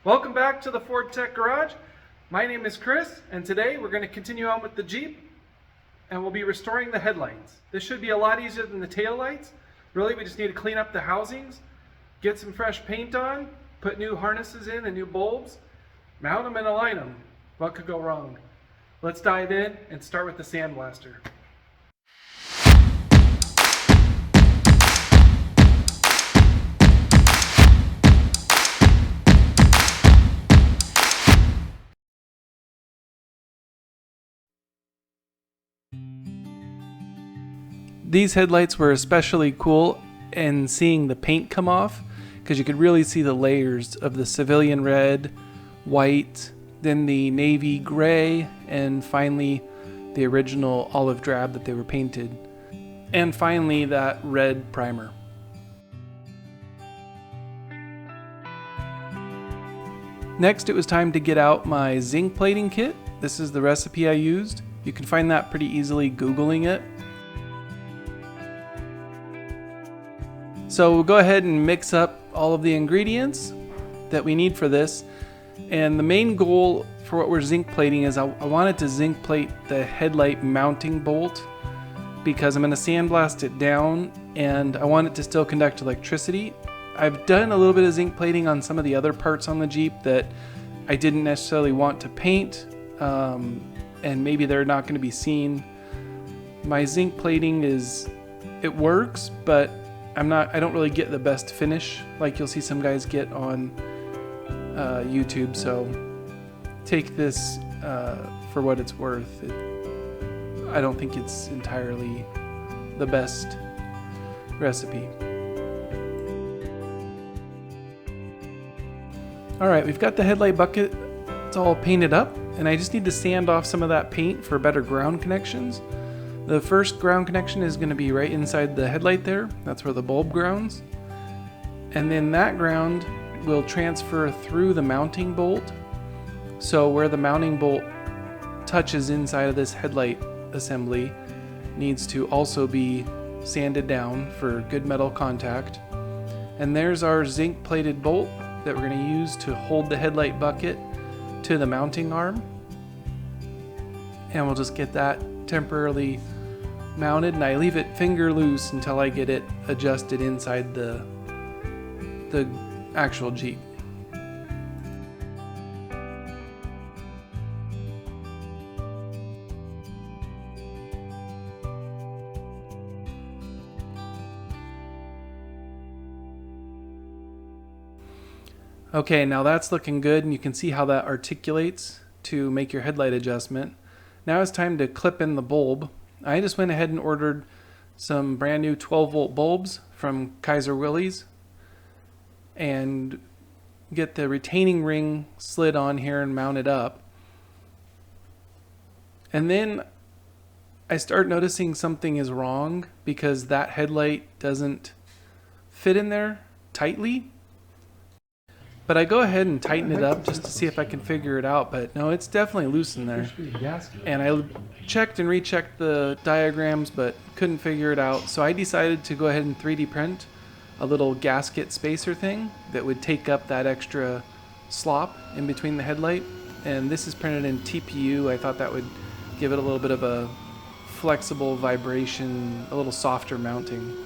Welcome back to the Ford Tech Garage. My name is Chris, and today we're going to continue on with the Jeep, and we'll be restoring the headlights. This should be a lot easier than the tail lights. Really, we just need to clean up the housings, get some fresh paint on, put new harnesses in and new bulbs, mount them and align them. What could go wrong? Let's dive in and start with the sandblaster. These headlights were especially cool in seeing the paint come off, because you could really see the layers of the civilian red, white, then the navy gray, and finally the original olive drab that they were painted, and finally that red primer. Next, it was time to get out my zinc plating kit. This is the recipe I used. You can find that pretty easily Googling it. So we'll go ahead and mix up all of the ingredients that we need for this. And the main goal for what we're zinc plating is I wanted to zinc plate the headlight mounting bolt, because I'm going to sandblast it down and I want it to still conduct electricity. I've done a little bit of zinc plating on some of the other parts on the Jeep that I didn't necessarily want to paint, and maybe they're not going to be seen. My zinc plating it works, but I don't really get the best finish like you'll see some guys get on YouTube, so take this for what it's worth. I don't think it's entirely the best recipe. Alright, we've got the headlight bucket. It's all painted up, and I just need to sand off some of that paint for better ground connections. The first ground connection is going to be right inside the headlight there. That's where the bulb grounds. And then that ground will transfer through the mounting bolt. So where the mounting bolt touches inside of this headlight assembly needs to also be sanded down for good metal contact. And there's our zinc plated bolt that we're going to use to hold the headlight bucket to the mounting arm. And we'll just get that temporarily mounted, and I leave it finger loose until I get it adjusted inside the actual Jeep. Okay, now that's looking good, and you can see how that articulates to make your headlight adjustment. Now it's time to clip in the bulb. I just went ahead and ordered some brand new 12-volt bulbs from Willy's and get the retaining ring slid on here and mounted up. And then I start noticing something is wrong, because that headlight doesn't fit in there tightly. But I go ahead and tighten it up just to see if I can figure it out, but no, it's definitely loose in there. And I checked and rechecked the diagrams, but couldn't figure it out. So I decided to go ahead and 3D print a little gasket spacer thing that would take up that extra slop in between the headlight. And this is printed in TPU. I thought that would give it a little bit of a flexible vibration, a little softer mounting.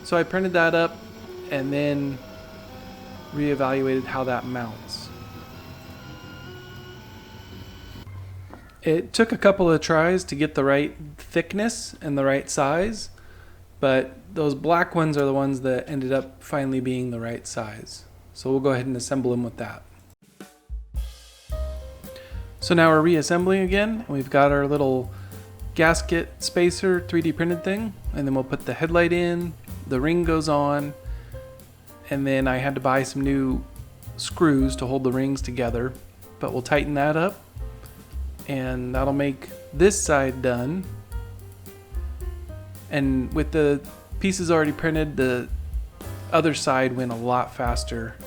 So I printed that up and then reevaluated how that mounts. It took a couple of tries to get the right thickness and the right size, but those black ones are the ones that ended up finally being the right size. So we'll go ahead and assemble them with that. So now we're reassembling again. We've got our little gasket spacer 3D printed thing, and then we'll put the headlight in, the ring goes on, and then I had to buy some new screws to hold the rings together, but we'll tighten that up, and that'll make this side done. And with the pieces already printed, the other side went a lot faster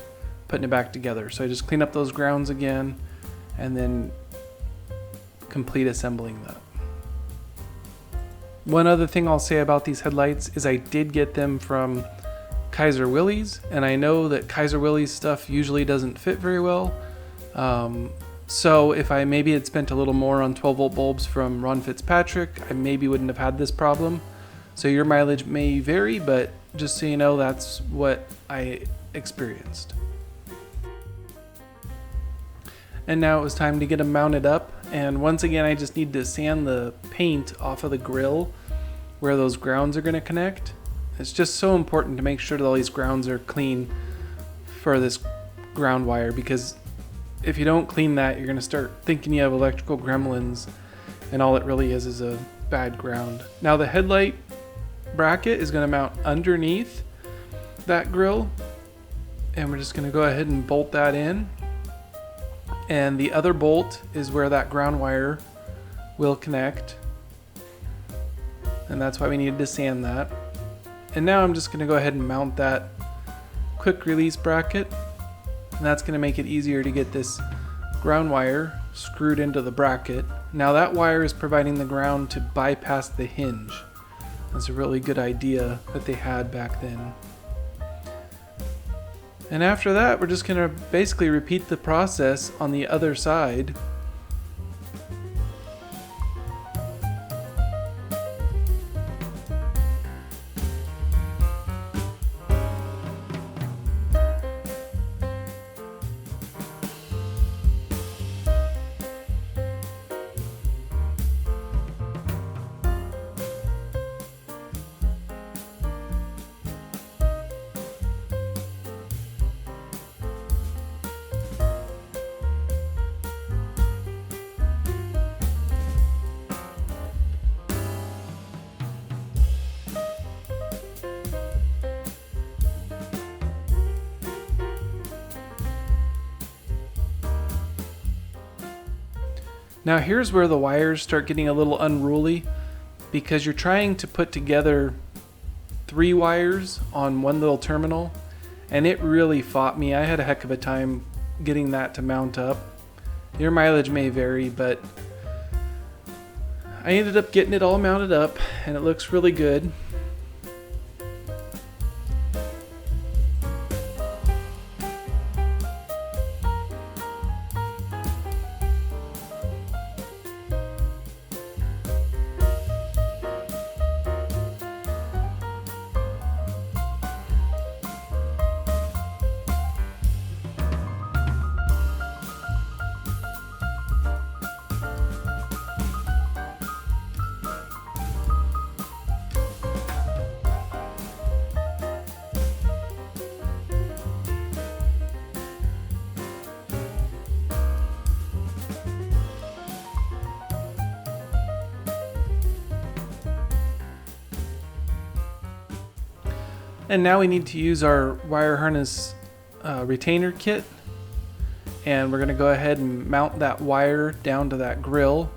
putting it back together. So I just clean up those grounds again and then complete assembling that. One other thing I'll say about these headlights is I did get them from Kaiser Willys, and I know that Kaiser Willys stuff usually doesn't fit very well. So if I maybe had spent a little more on 12 volt bulbs from Ron Fitzpatrick, I maybe wouldn't have had this problem. So your mileage may vary, but just so you know, that's what I experienced. And now it was time to get them mounted up. And once again, I just need to sand the paint off of the grill where those grounds are going to connect. It's just so important to make sure that all these grounds are clean for this ground wire, because if you don't clean that, you're going to start thinking you have electrical gremlins, and all it really is a bad ground. Now the headlight bracket is going to mount underneath that grill, and we're just going to go ahead and bolt that in. And the other bolt is where that ground wire will connect, and that's why we needed to sand that. And now I'm just going to go ahead and mount that quick release bracket, and that's going to make it easier to get this ground wire screwed into the bracket. Now that wire is providing the ground to bypass the hinge. That's a really good idea that they had back then. And after that, we're just going to basically repeat the process on the other side. Now here's where the wires start getting a little unruly, because you're trying to put together 3 wires on one little terminal, and it really fought me. I had a heck of a time getting that to mount up. Your mileage may vary, but I ended up getting it all mounted up, and it looks really good. And now we need to use our wire harness retainer kit, and we're going to go ahead and mount that wire down to that grill,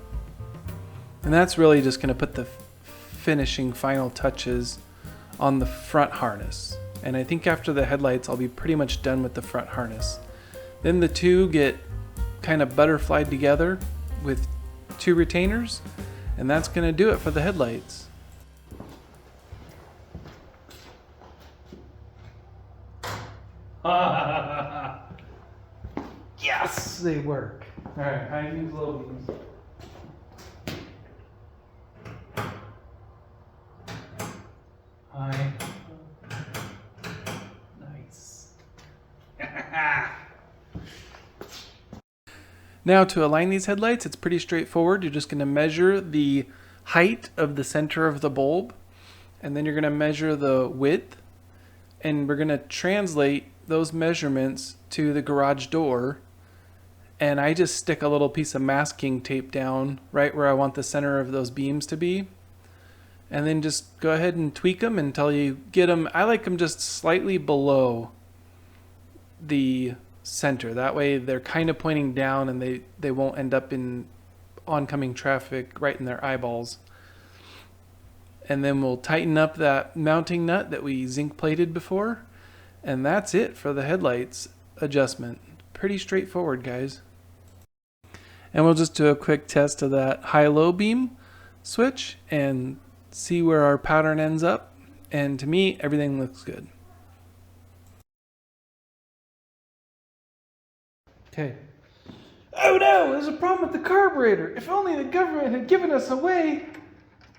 and that's really just going to put the finishing final touches on the front harness. And I think after the headlights I'll be pretty much done with the front harness. Then the two get kind of butterflied together with 2 retainers, and that's going to do it for the headlights. Yes, they work. All right, high beams, low beams. High. Nice. Now to align these headlights, it's pretty straightforward. You're just going to measure the height of the center of the bulb, and then you're going to measure the width, and we're going to translate those measurements to the garage door. And I just stick a little piece of masking tape down right where I want the center of those beams to be, and then just go ahead and tweak them until you get them. I like them just slightly below the center. That way they're kind of pointing down, and they won't end up in oncoming traffic right in their eyeballs. And then we'll tighten up that mounting nut that we zinc plated before, and that's it for the headlights adjustment. Pretty straightforward, guys. And we'll just do a quick test of that high-low beam switch and see where our pattern ends up. And to me, everything looks good. Okay. Oh no, there's a problem with the carburetor. If only the government had given us a way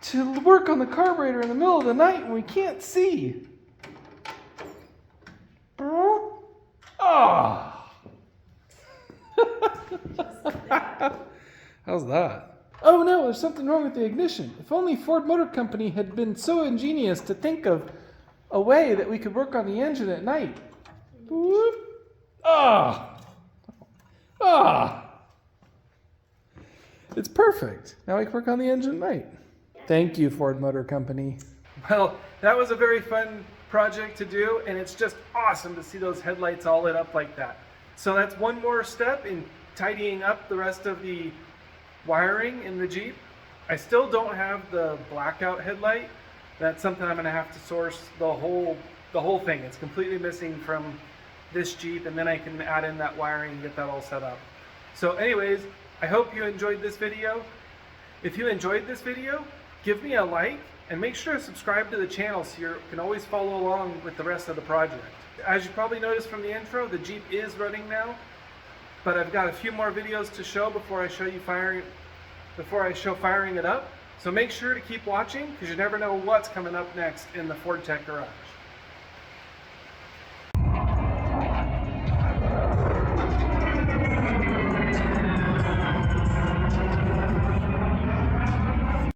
to work on the carburetor in the middle of the night when we can't see. Ah. How's that? Oh no, there's something wrong with the ignition. If only Ford Motor Company had been so ingenious to think of a way that we could work on the engine at night. Ah. Ah. It's perfect. Now we can work on the engine at night. Thank you, Ford Motor Company. Well, that was a very fun project to do, and it's just awesome to see those headlights all lit up like that. So that's one more step in tidying up the rest of the wiring in the Jeep. I still don't have the blackout headlight. That's something I'm gonna have to source the whole thing. It's completely missing from this Jeep, and then I can add in that wiring and get that all set up. So anyways, I hope you enjoyed this video. If you enjoyed this video, give me a like and make sure to subscribe to the channel so you can always follow along with the rest of the project. As you probably noticed from the intro, the Jeep is running now, but I've got a few more videos to show before I show firing it up. So make sure to keep watching because you never know what's coming up next in the Ford Tech Garage.